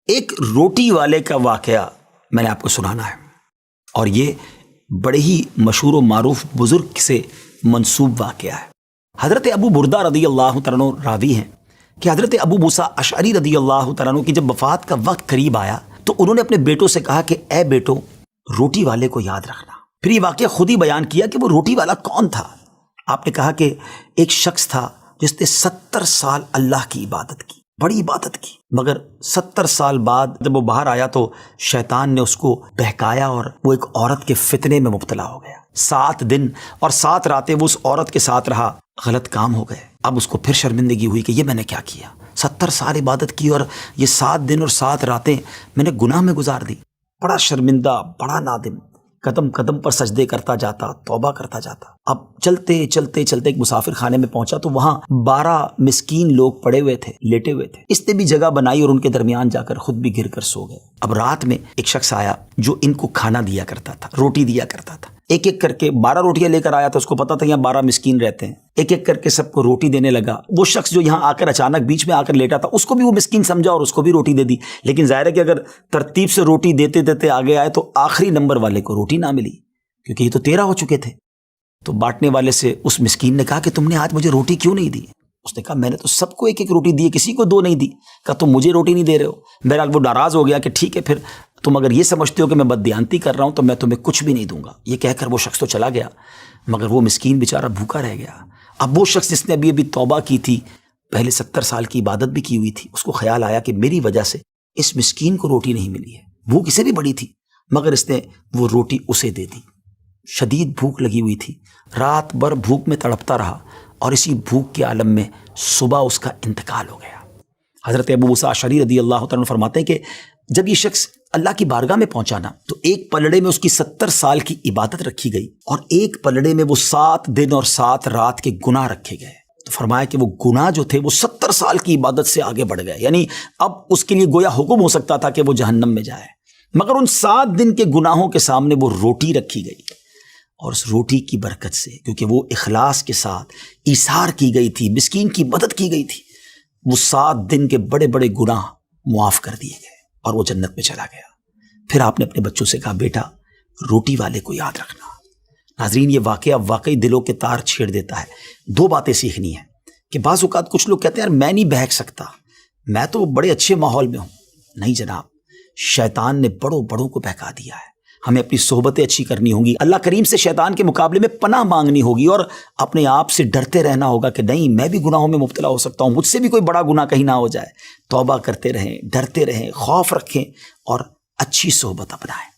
ایک روٹی والے کا واقعہ میں نے آپ کو سنانا ہے، اور یہ بڑے ہی مشہور و معروف بزرگ سے منسوب واقعہ ہے۔ حضرت ابو بردہ رضی اللہ تعالیٰ عنہ راوی ہیں کہ حضرت ابو موسیٰ اشعری رضی اللہ تعالیٰ عنہ کی جب وفات کا وقت قریب آیا تو انہوں نے اپنے بیٹوں سے کہا کہ اے بیٹو، روٹی والے کو یاد رکھنا۔ پھر یہ واقعہ خود ہی بیان کیا کہ وہ روٹی والا کون تھا۔ آپ نے کہا کہ ایک شخص تھا جس نے 70 سال اللہ کی عبادت کی، بڑی عبادت کی، مگر 70 سال بعد جب وہ باہر آیا تو شیطان نے اس کو بہکایا اور وہ ایک عورت کے فتنے میں مبتلا ہو گیا۔ 7 دن اور 7 راتیں وہ اس عورت کے ساتھ رہا، غلط کام ہو گئے۔ اب اس کو پھر شرمندگی ہوئی کہ یہ میں نے کیا کیا، 70 سال عبادت کی اور یہ 7 دن اور 7 راتیں میں نے گناہ میں گزار دی۔ بڑا شرمندہ، بڑا نادم، قدم قدم پر سجدے کرتا جاتا، توبہ کرتا جاتا۔ اب چلتے چلتے چلتے ایک مسافر خانے میں پہنچا تو وہاں 12 مسکین لوگ پڑے ہوئے تھے، لیٹے ہوئے تھے۔ اس نے بھی جگہ بنائی اور ان کے درمیان جا کر خود بھی گر کر سو گئے۔ اب رات میں ایک شخص آیا جو ان کو کھانا دیا کرتا تھا، روٹی دیا کرتا تھا۔ ایک ایک کر کے 12 روٹیاں لے کر آیا تھا، اس کو پتا تھا یہاں 12 مسکین رہتے ہیں۔ ایک ایک کر کے سب کو روٹی دینے لگا۔ وہ شخص جو یہاں آ کر اچانک بیچ میں آ کر لیٹا تھا، اس کو بھی وہ مسکین سمجھا اور اس کو بھی روٹی دے دی۔ لیکن ظاہر ہے کہ اگر ترتیب سے روٹی دیتے دیتے آگے آئے تو آخری نمبر والے کو روٹی نہ ملی، کیونکہ یہ تو 13 ہو چکے تھے۔ تو بانٹنے والے سے اس مسکین نے کہا کہ تم نے آج مجھے روٹی کیوں نہیں دی؟ اس نے کہا میں نے تو سب کو ایک ایک روٹی دی، کسی کو 2 نہیں دی۔ کہا تم مجھے روٹی نہیں دے رہے ہو۔ بہرحال وہ ناراض ہو گیا کہ ٹھیک ہے، پھر تم اگر یہ سمجھتے ہو کہ میں بددیانتی کر رہا ہوں تو میں تمہیں کچھ بھی نہیں دوں گا۔ یہ کہہ کر وہ شخص تو چلا گیا، مگر وہ مسکین بیچارہ بھوکا رہ گیا۔ اب وہ شخص جس نے ابھی توبہ کی تھی، پہلے 70 سال کی عبادت بھی کی ہوئی تھی، اس کو خیال آیا کہ میری وجہ سے اس مسکین کو روٹی نہیں ملی ہے۔ بھوک اسے بھی بڑی تھی، مگر اس نے وہ روٹی اسے دے دی۔ شدید بھوک لگی ہوئی تھی، رات بھر بھوک میں تڑپتا رہا، اور اسی بھوک کے عالم میں صبح اس کا انتقال ہو گیا۔ حضرت ابو موسیٰ اشعری رضی اللہ تعالیٰ عنہ فرماتے ہیں کہ جب یہ شخص اللہ کی بارگاہ میں پہنچا نا تو ایک پلڑے میں اس کی 70 سال کی عبادت رکھی گئی، اور ایک پلڑے میں وہ 7 دن اور 7 رات کے گناہ رکھے گئے۔ تو فرمایا کہ وہ گناہ جو تھے وہ 70 سال کی عبادت سے آگے بڑھ گئے، یعنی اب اس کے لیے گویا حکم ہو سکتا تھا کہ وہ جہنم میں جائے، مگر ان 7 دن کے گناہوں کے سامنے وہ روٹی رکھی گئی، اور اس روٹی کی برکت سے، کیونکہ وہ اخلاص کے ساتھ ایثار کی گئی تھی، مسکین کی مدد کی گئی تھی، وہ 7 دن کے بڑے بڑے گناہ معاف کر دیے گئے اور وہ جنت میں چلا گیا۔ پھر آپ نے اپنے بچوں سے کہا بیٹا روٹی والے کو یاد رکھنا۔ ناظرین، یہ واقعہ واقعی دلوں کے تار چھیڑ دیتا ہے۔ 2 باتیں سیکھنی ہیں کہ بعض اوقات کچھ لوگ کہتے ہیں یار میں نہیں بہک سکتا، میں تو بڑے اچھے ماحول میں ہوں۔ نہیں جناب، شیطان نے بڑوں بڑوں کو بہکا دیا ہے۔ ہمیں اپنی صحبتیں اچھی کرنی ہوں گی، اللہ کریم سے شیطان کے مقابلے میں پناہ مانگنی ہوگی، اور اپنے آپ سے ڈرتے رہنا ہوگا کہ نہیں میں بھی گناہوں میں مبتلا ہو سکتا ہوں، مجھ سے بھی کوئی بڑا گناہ کہیں نہ ہو جائے۔ توبہ کرتے رہیں، ڈرتے رہیں، خوف رکھیں اور اچھی صحبت اپنائیں۔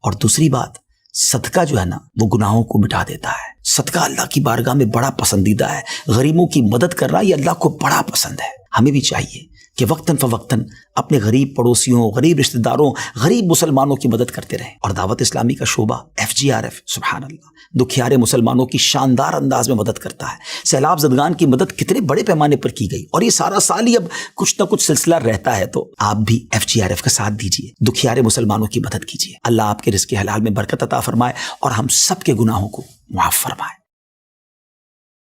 اور دوسری بات، صدقہ جو ہے نا وہ گناہوں کو مٹا دیتا ہے۔ صدقہ اللہ کی بارگاہ میں بڑا پسندیدہ ہے، غریبوں کی مدد کرنا یہ اللہ کو بڑا پسند ہے۔ ہمیں بھی چاہیے کہ وقتاً فوقتاً اپنے غریب پڑوسیوں، غریب رشتہ داروں، غریب مسلمانوں کی مدد کرتے رہیں۔ اور دعوت اسلامی کا شعبہ FGRF سبحان اللہ دکھیارے مسلمانوں کی شاندار انداز میں مدد کرتا ہے۔ سیلاب زدگان کی مدد کتنے بڑے پیمانے پر کی گئی، اور یہ سارا سال ہی اب کچھ نہ کچھ سلسلہ رہتا ہے، تو آپ بھی FGRF کا ساتھ دیجیے، دکھیارے مسلمانوں کی مدد کیجیے۔ اللہ آپ کے رزق حلال میں برکت عطا فرمائے اور ہم سب کے گناہوں کو معاف فرمائے۔